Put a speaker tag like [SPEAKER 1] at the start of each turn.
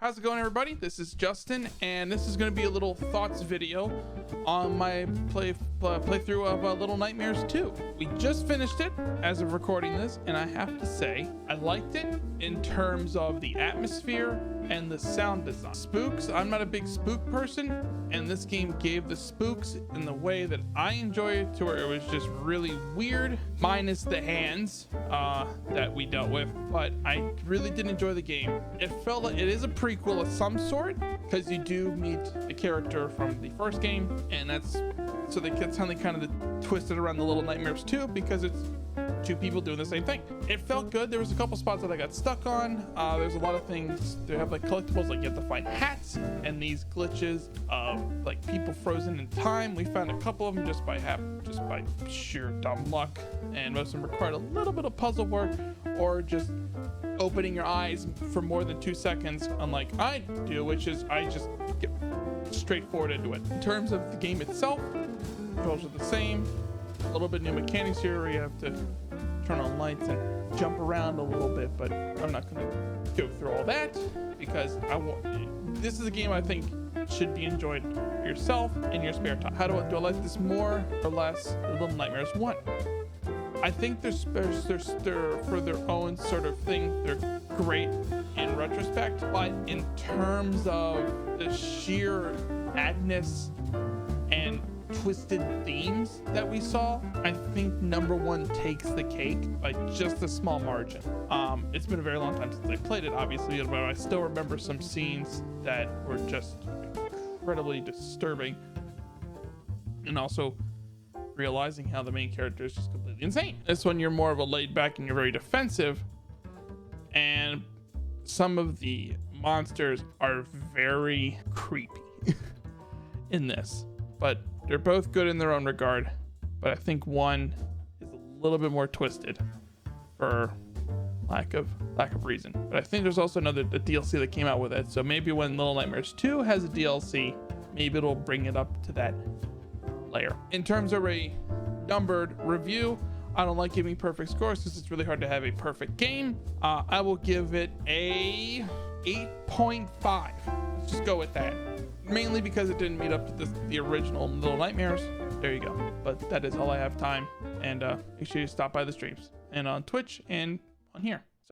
[SPEAKER 1] How's it going, everybody? This is Justin, and this is going to be a little thoughts video on my playthrough of Little Nightmares 2. We just finished it as of recording this, and I have to say I liked it in terms of the atmosphere and the sound design. Spooks, I'm not a big spook person, and this game gave the spooks in the way that I enjoy it, to where it was just really weird, minus the hands that we dealt with. But I really did enjoy the game. It felt like it is a prequel of some sort, because you do meet a character from the first game, and that's so that's how they kind of twisted around the Little Nightmares 2, because it's two people doing the same thing. It felt good. There was a couple spots that I got stuck on. There's a lot of things. They have like collectibles, like you have to find hats, and these glitches of like people frozen in time. We found a couple of them just by sheer dumb luck, and most of them required a little bit of puzzle work or just opening your eyes for more than 2 seconds, unlike I do, which is I just get straightforward into it. In terms of the game itself, controls are the same. A little bit new mechanics here where you have to turn on lights and jump around a little bit, but I'm not going to go through all that because this is a game I think should be enjoyed yourself in your spare time. How do I like this more or less than Little Nightmares 1? I think they're for their own sort of thing. They're great in retrospect, but in terms of the sheer madness and twisted themes that we saw, I think number one takes the cake by just a small margin. It's been a very long time since I played it, obviously, but I still remember some scenes that were just incredibly disturbing, and also realizing how the main character is just completely insane. This one, you're more of a laid back and you're very defensive, and some of the monsters are very creepy in this, but they're both good in their own regard. But I think one is a little bit more twisted for lack of reason. But I think there's also a DLC that came out with it, so maybe when Little Nightmares 2 has a DLC, maybe it'll bring it up to that layer. In terms of a numbered review, I don't like giving perfect scores because it's really hard to have a perfect game. I will give it a 8.5. Let's just go with that. Mainly because it didn't meet up to the original Little Nightmares. There you go. But that is all I have time. And make sure you stop by the streams and on Twitch and on here.